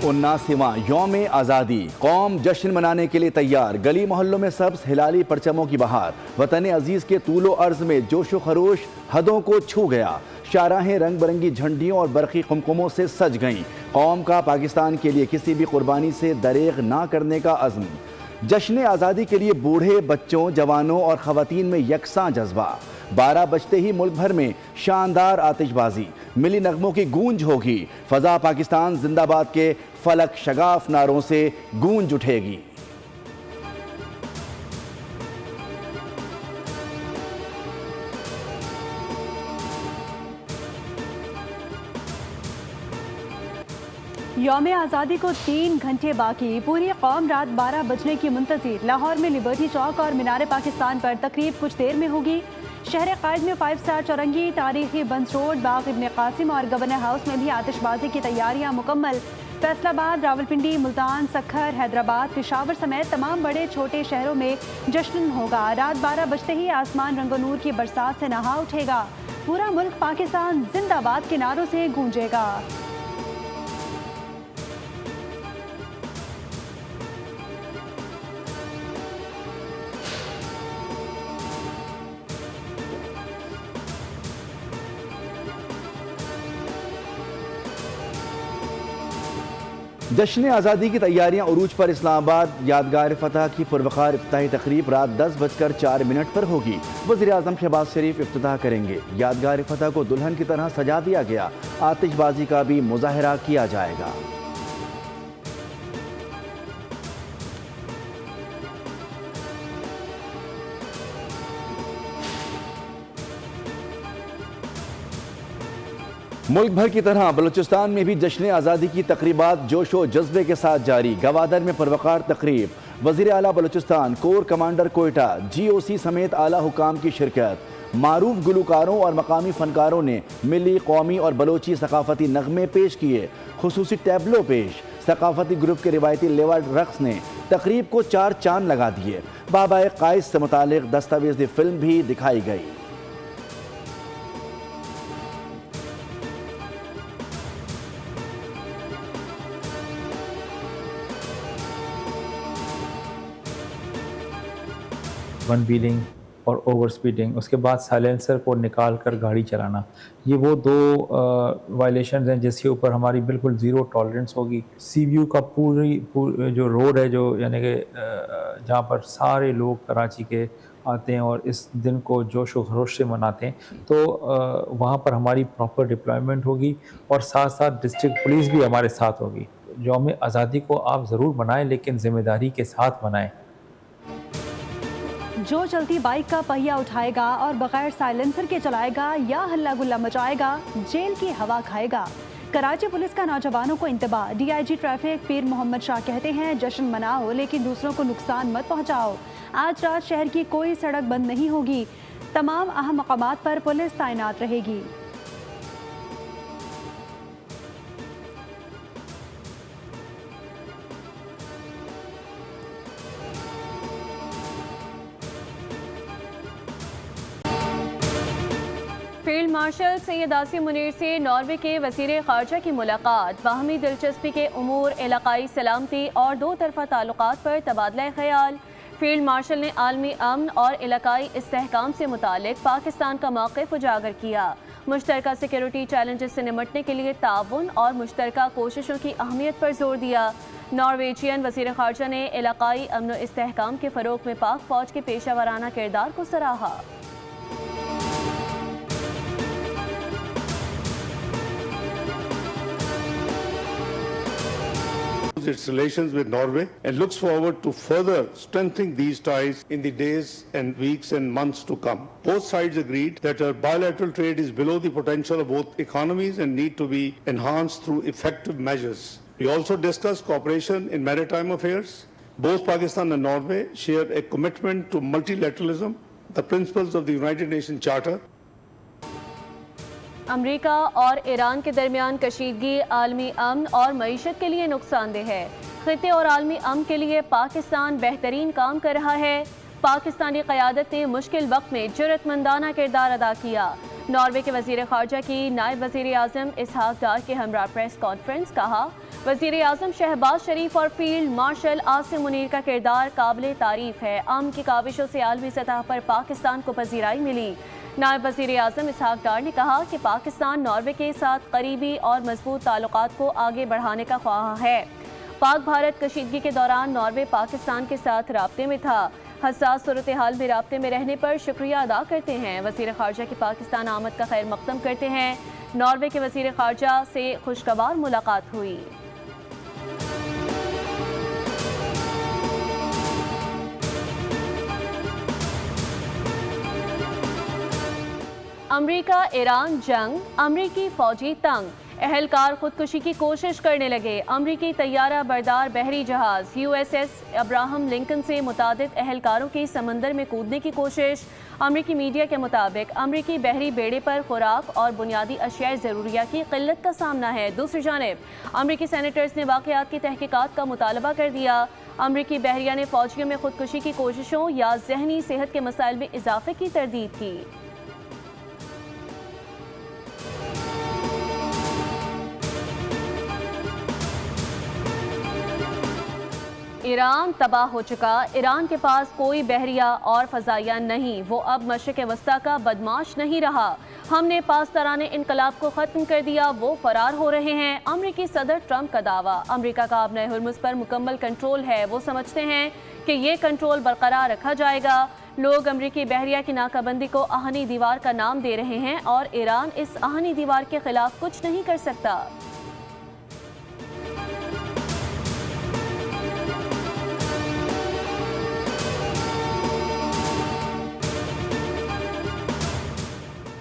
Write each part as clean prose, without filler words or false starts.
79वां यौम आज़ादी, कौम जश्न मनाने के लिए तैयार। गली मोहल्लों में सब्ज हिलाली परचमों की बहार। वतन अजीज के तूलो अर्ज में जोशो खरोश हदों को छू गया। शाहराहें रंग बिरंगी झंडियों और बरकी कुमकुमों से सज गईं। कौम का पाकिस्तान के लिए किसी भी कुर्बानी से दरेग ना करने का अज़्म। जश्न आज़ादी के लिए बूढ़े, बच्चों, जवानों और ख़वातीन में यकसां जज्बा। 12 बजते ही मुल्क भर में शानदार आतिशबाजी, मिली नगमों की गूंज होगी। फ़ज़ा पाकिस्तान जिंदाबाद के फलक शगाफ नारों से गूंज उठेगी। यौम आज़ादी को 3 घंटे बाकी। पूरी कौम रात 12 बजने की मुंतज़िर। लाहौर में लिबर्टी चौक और मीनार पाकिस्तान पर तकरीब कुछ देर में होगी। शहर कायद में 5 स्टार चौरंगी, तारीखी बंस रोड, बाग इब्ने कासिम और गवर्नर हाउस में भी आतिशबाजी की तैयारियां मुकम्मल। फैसलाबाद, रावलपिंडी, मुल्तान, सखर, हैदराबाद, पेशावर समेत तमाम बड़े छोटे शहरों में जश्न होगा। रात 12 बजते ही आसमान रंगो नूर की बरसात से नहा उठेगा। पूरा मुल्क पाकिस्तान जिंदाबाद के नारों से गूंजेगा। जश्न आज़ादी की तैयारियां उरूज पर। इस्लामाबाद यादगार फतह की पुरवकार इफ्तिताही तकरीब रात 10:04 पर होगी। वज़ीर आज़म शहबाज शरीफ इफ्तिताह करेंगे। यादगार फतह को दुल्हन की तरह सजा दिया गया। आतिशबाजी का भी मुजाहरा किया जाएगा। मुल्क भर की तरह बलूचिस्तान में भी जश्न आज़ादी की तकरीबात जोशो जज्बे के साथ जारी। गवादर में पुरवकार तकरीब। वज़ीर आला Balochistan, core commander Quetta, GOC समेत आला हुकाम की शिरकत। मारूफ गुलकारों और मकामी फनकारों ने मिली, कौमी और बलोची सकाफती नगमे पेश किए। खुसूसी टैबलो पेश। सकाफती ग्रुप के रिवायती लेवा रक्स ने तकरीब को 4 चांद लगा दिए। बाबा कायस से मुतालिक दस्तावेजी फिल्म भी दिखाई गई। वन व्हीलिंग और ओवर स्पीडिंग, उसके बाद साइलेंसर को निकाल कर गाड़ी चलाना, ये वो 2 वायलेशन हैं जिसके ऊपर हमारी बिल्कुल ज़ीरो टॉलरेंस होगी। CVU का पूरी जो रोड है, जो यानी कि जहाँ पर सारे लोग कराची के आते हैं और इस दिन को जोश व खरोश से मनाते हैं, तो वहाँ पर हमारी प्रॉपर डिप्लॉयमेंट होगी और साथ साथ डिस्ट्रिक्ट पुलिस भी हमारे साथ होगी। यौम आज़ादी को आप ज़रूर मनाएं, लेकिन ज़िम्मेदारी के साथ मनाएं। जो चलती बाइक का पहिया उठाएगा और बगैर साइलेंसर के चलाएगा या हल्ला गुल्ला मचाएगा, जेल की हवा खाएगा। कराची पुलिस का नौजवानों को इंतबाह। DIG ट्रैफिक पीर मोहम्मद शाह कहते हैं, जश्न मनाओ लेकिन दूसरों को नुकसान मत पहुंचाओ। आज रात शहर की कोई सड़क बंद नहीं होगी। तमाम अहम मकामात पर पुलिस तैनात रहेगी। फील्ड मार्शल सैयद आसिम मुनीर से नॉर्वे के वज़ीर ख़ारजा की मुलाकात। बाहमी दिलचस्पी के उमूर, इलाकाई सलामती और 2 तरफ़ा ताल्लुकात पर तबादला ख़याल। फील्ड मार्शल ने आलमी अमन और इलाकाई इस्तेहकाम से मुतालिक पाकिस्तान का मौक़िफ़ उजागर किया। मुश्तरका सिक्योरिटी चैलेंजेस से निमटने के लिए ताउन और मुश्तरका कोशिशों की अहमियत पर जोर दिया। नॉर्वेजियन वज़ीर ख़ारजा ने इलाकाई अमन व इस्तेहकाम के फ़रोग़ में पाक फ़ौज के पेशा वराना किरदार को सराहा। its relations with Norway and looks forward to further strengthening these ties in the days and weeks and months to come. Both sides agreed that our bilateral trade is below the potential of both economies and need to be enhanced through effective measures. We also discussed cooperation in maritime affairs. Both Pakistan and Norway share a commitment to multilateralism, the principles of the United Nations Charter. अमरीका और Iran के दरमियान कशीदगी आलमी अमन और मईशत के लिए नुकसानदेह है। खित्ते और आलमी अमन के लिए पाकिस्तान बेहतरीन काम कर रहा है। पाकिस्तानी क़यादत ने मुश्किल वक्त में जुर्रतमंदाना किरदार अदा किया। नॉर्वे के वज़ीर ख़ारजा की नायब वज़ीर आज़म इसहाक डार के हमरा प्रेस कॉन्फ्रेंस। कहा, वज़ीर आज़म शहबाज शरीफ और फील्ड मार्शल आसिम मुनीर का किरदार काबिल तारीफ है। अमन की काविशों से आलमी सतह पर पाकिस्तान को पजीराई मिली। नायब वज़ीर आज़म इसहाक डार ने कहा कि पाकिस्तान नॉर्वे के साथ करीबी और मजबूत ताल्लुकात को आगे बढ़ाने का ख्वाह है। पाक भारत कशीदगी के दौरान नॉर्वे पाकिस्तान के साथ राब्ते में था। हसास सूरत हाल में राब्ते में रहने पर शुक्रिया अदा करते हैं। वज़ीर ख़ारजा की पाकिस्तान आमद का खैर मक़दम करते हैं। नॉर्वे के वज़ीर ख़ारजा से खुशगवार मुलाकात हुई। अमरीका ईरान जंग, अमरीकी फौजी तंग, अहलकार खुदकुशी की कोशिश करने लगे। अमरीकी तैयारा बरदार बहरी जहाज USS अब्राहम लिंकन से मुतादिद अहलकारों की समंदर में कूदने की कोशिश। अमरीकी मीडिया के मुताबिक अमरीकी बहरी बेड़े पर खुराक और बुनियादी अशियाए ज़रूरिया की किल्लत का सामना है। दूसरी जानिब अमरीकी सेनेटर्स ने वाक़यात की तहकीकात का मुतालबा कर दिया। अमरीकी बहरिया ने फौजियों में खुदकुशी की कोशिशों या जहनी सेहत के मसाइल में इजाफे की तरदीद की। ईरान तबाह हो चुका। ईरान के पास कोई बहरिया और फजाइया नहीं। वो अब मशरिक़ वस्ता का बदमाश नहीं रहा। हमने पासदाराने इनकलाब को ख़त्म कर दिया। वो फरार हो रहे हैं। अमरीकी सदर ट्रंप का दावा। अमरीका का अब हुर्मुज़ पर मुकम्मल कंट्रोल है। वो समझते हैं कि ये कंट्रोल बरकरार रखा जाएगा। लोग अमरीकी बहरिया की नाकाबंदी को आहनी दीवार का नाम दे रहे हैं और ईरान इस आहनी दीवार के खिलाफ कुछ नहीं कर सकता।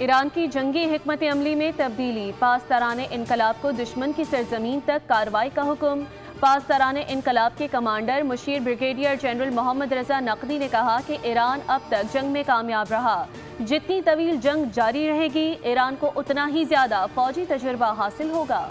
ईरान की जंगी हिकमत अमली में तब्दीली। पासदाराने इनकलाब को दुश्मन की सरजमीन तक कार्रवाई का हुक्म। पासदाराने इनकलाब के कमांडर मुशीर brigadier general Mohammad Reza Naqvi ने कहा कि ईरान अब तक जंग में कामयाब रहा। जितनी तवील जंग जारी रहेगी ईरान को उतना ही ज्यादा फौजी तजुर्बा हासिल होगा।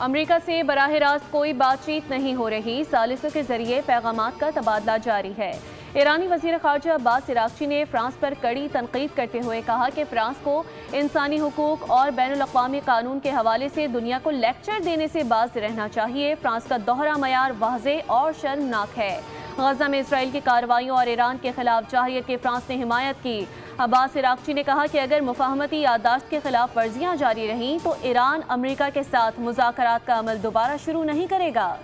अमरीका से बराह रास्त कोई बातचीत नहीं हो रही। सालिसों के जरिए पैगामात का तबादला जारी है। ईरानी वज़ीर ख़ारजा अब्बास इराक़ची ने फ्रांस पर कड़ी तनकीद करते हुए कहा कि फ्रांस को इंसानी हुकूक और बैनुल-अक़वामी कानून के हवाले से दुनिया को लेक्चर देने से बाज रहना चाहिए। फ्रांस का दोहरा मयार वाज़ेह और शर्मनाक है। गजा में इसराइल की कार्रवाइयों और ईरान के खिलाफ जाहिरियत की फ्रांस ने हिमायत की। अब्बास इराक़ची ने कहा कि अगर मुफाहमती याददाश्त के खिलाफ वर्जियाँ जारी रहीं तो ईरान अमरीका के साथ मुज़ाकरात का अमल दोबारा शुरू नहीं करेगा।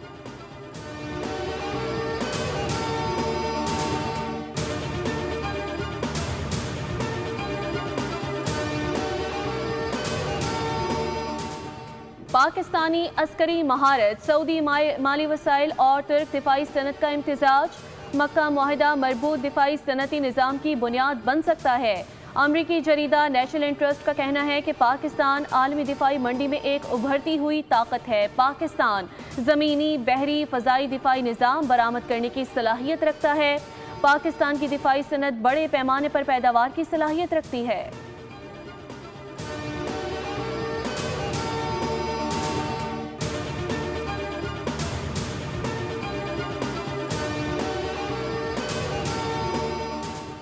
पाकिस्तानी अस्करी महारत, सऊदी माली वसाइल और तुर्क दिफाई सनत का इम्तिजाज। मक्का मुआहिदा मरबूत दिफाई सनती निज़ाम की बुनियाद बन सकता है। अमरीकी जरीदा नेशनल इंटरेस्ट का कहना है कि पाकिस्तान आलमी दिफाई मंडी में एक उभरती हुई ताकत है। पाकिस्तान ज़मीनी, बहरी, फ़ज़ाई दिफाई निज़ाम बरामद करने की सलाहियत रखता है। पाकिस्तान की दिफाई सनत बड़े पैमाने पर पैदावार की सलाहियत रखती है।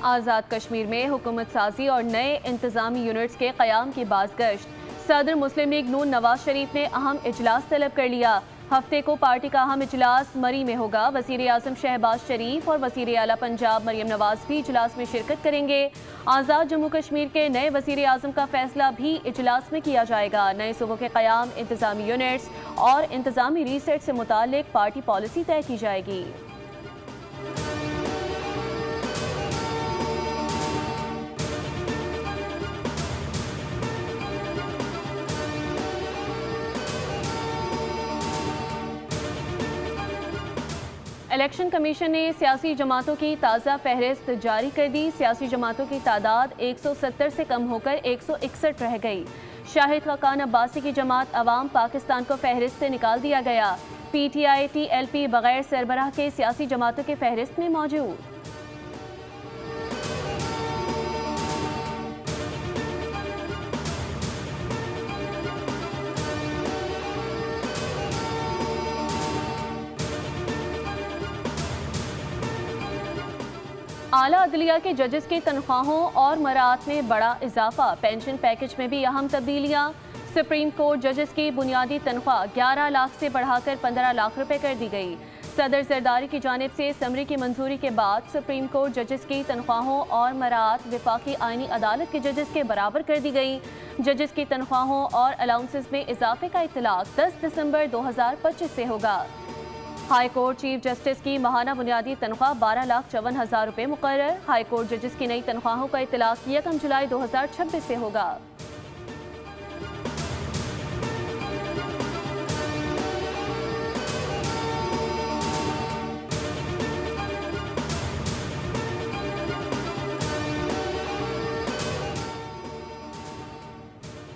आज़ाद कश्मीर में हुकूमत साजी और नए इंतजामी यूनिट्स के क़याम की बाज़गश्त। सदर मुस्लिम लीग नून नवाज शरीफ ने अहम इजलास तलब कर लिया। हफ्ते को पार्टी का अहम इजलास मरी में होगा। वज़ीर आज़म शहबाज शरीफ और वज़ीर आला पंजाब मरियम नवाज भी इजलास में शिरकत करेंगे। आज़ाद जम्मू कश्मीर के नए वज़ीर आज़म का फैसला भी इजलास में किया जाएगा। नए सूबों के क़याम, इंतजामी यूनिट्स और इंतजामी रीसेट से मुताल्लिक पार्टी पॉलिसी तय की जाएगी। इलेक्शन कमीशन ने सियासी जमातों की ताज़ा फहरिस्त जारी कर दी। सियासी जमातों की तादाद 170 से कम होकर 161 रह गई। शाहिद खाकान अब्बासी की जमात अवाम पाकिस्तान को फहरिस्त से निकाल दिया गया। PTI TLP बगैर सरबराह के सियासी जमातों की फहरिस्त में मौजूद। आला अदलिया के जजेस की तनख्वाहों और मरात में बड़ा इजाफा, पेंशन पैकेज में भी अहम तब्दीलियाँ। सुप्रीम कोर्ट जजेस की बुनियादी तनख्वाह 11 लाख से बढ़ाकर 15 लाख रुपए कर दी गई। सदर जरदारी की जानिब से समरी की मंजूरी के बाद सुप्रीम कोर्ट जजेस की तनख्वाहों और मरात वफाकी आईनी अदालत के जजेस के बराबर कर दी गई। जजेस की तनख्वाहों और अलाउंसेस में इजाफे का इतलाक 10 दिसंबर 2025 से होगा। हाई कोर्ट चीफ जस्टिस की माहाना बुनियादी तनख्वाह 12,54,000 रुपये मुकर्रर। हाई कोर्ट जजेस की नई तनख्वाहों का इतलाक 1 जुलाई 2026 से होगा।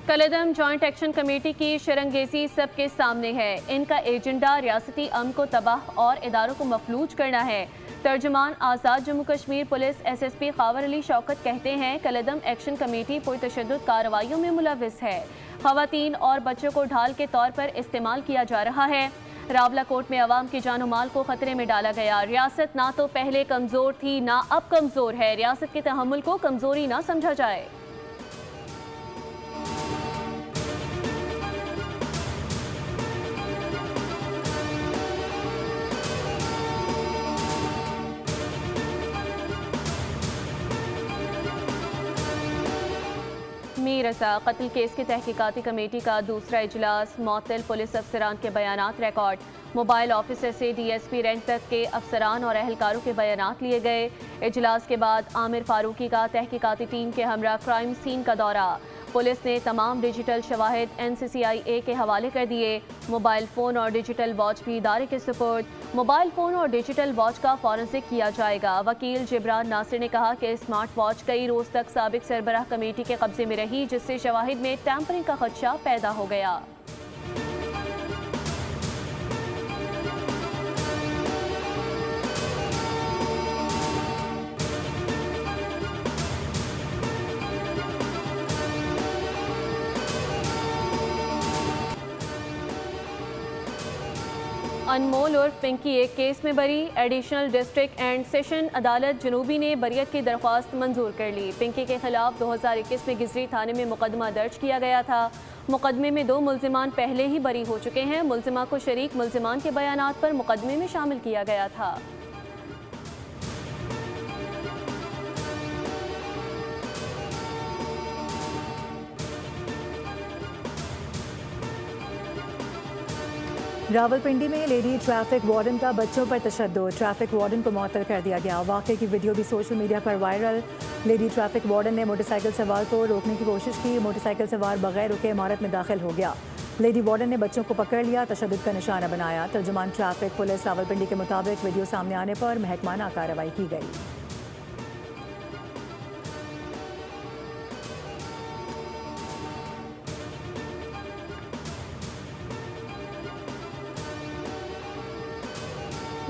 कलेदम जॉइंट एक्शन कमेटी की शरंगेजी सबके सामने है। इनका एजेंडा रियासती अमन को तबाह और इदारों को मफलूज करना है। तर्जुमान आज़ाद जम्मू कश्मीर पुलिस SSP खावर अली शौकत कहते हैं, कलेदम एक्शन कमेटी पुरतशद्दुद कार्रवाइयों में मुलविस है। खवातीन और बच्चों को ढाल के तौर पर इस्तेमाल किया जा रहा है। रावला कोट में अवाम के जानो माल को खतरे में डाला गया। रियासत ना तो पहले कमज़ोर थी ना अब कमज़ोर है। रियासत के तहम्मुल को कमज़ोरी ना समझा जाए। मीर रज़ा कत्ल केस की तहकीकाती कमेटी का दूसरा इजलास, मुअत्तल पुलिस अफसरान के बयानात रिकॉर्ड। मोबाइल ऑफिसर से DSP रैंक तक के अफसरान और अहलकारों के बयानात लिए गए। इजलास के बाद आमिर फारूकी का तहकीकाती टीम के हमरा क्राइम सीन का दौरा। पुलिस ने तमाम डिजिटल शवाहिद NCCIA के हवाले कर दिए। मोबाइल फ़ोन और डिजिटल वॉच भी इदारे के सुपुर्द। मोबाइल फ़ोन और डिजिटल वॉच का फॉरेंसिक किया जाएगा। वकील जिब्रान नासिर ने कहा कि स्मार्ट वॉच कई रोज़ तक साबिक सरबराह कमेटी के कब्जे में रही, जिससे शवाहिद में टैंपरिंग का खदशा पैदा हो गया। अनमोल और पिंकी एक केस में बरी। एडिशनल डिस्ट्रिक्ट एंड सेशन अदालत जनूबी ने बरियत की दरख्वास्त मंजूर कर ली। पिंकी के खिलाफ 2021 में गिजरी थाने में मुकदमा दर्ज किया गया था। मुकदमे में 2 मुल्जिमान पहले ही बरी हो चुके हैं। मुल्जिमा को शरीक मुल्जिमान के बयानात पर मुकदमे में शामिल किया गया था। रावलपिंडी में लेडी ट्रैफिक वार्डन का बच्चों पर तशद्दुद, ट्रैफिक वार्डन को मुअत्तल कर दिया गया। वाक़े की वीडियो भी सोशल मीडिया पर वायरल। लेडी ट्रैफिक वार्डन ने मोटरसाइकिल सवार को रोकने की कोशिश की। मोटरसाइकिल सवार बगैर रुके इमारत में दाखिल हो गया। लेडी वार्डन ने बच्चों को पकड़ लिया, तशद्दुद का निशाना बनाया। तर्जुमान ट्रैफिक पुलिस रावलपिंडी के मुताबिक वीडियो सामने आने पर महकमाना कार्रवाई की गई।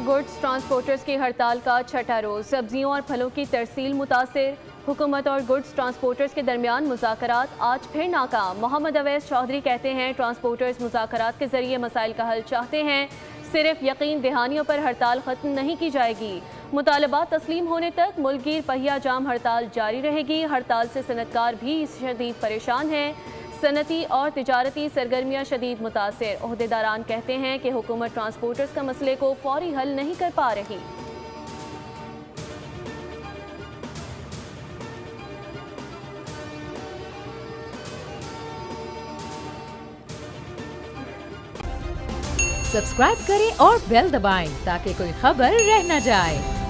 गुड्स ट्रांसपोर्टर्स की हड़ताल का छठा रोज। सब्जियों और फलों की तरसील मुतासिर। हुकूमत और गुड्स ट्रांसपोर्टर्स के दरमियान मुज़ाकरात आज फिर नाकाम। मोहम्मद अवैस चौधरी कहते हैं, ट्रांसपोर्टर्स मुज़ाकरात के जरिए मसाइल का हल चाहते हैं। सिर्फ यकीन दहानियों पर हड़ताल खत्म नहीं की जाएगी। मुतालबात तस्लीम होने तक मुल्कगीर पहिया जाम हड़ताल जारी रहेगी। हड़ताल से सनतकार भी शदीद परेशान हैं। सनती और तिजारती सरगर्मियाँ शदीद मुतासिर। ओहदेदारान कहते हैं कि हुकूमत ट्रांसपोर्टर्स का मसले को फौरी हल नहीं कर पा रही। सब्सक्राइब करें और बेल दबाएं ताकि कोई खबर रह न जाए।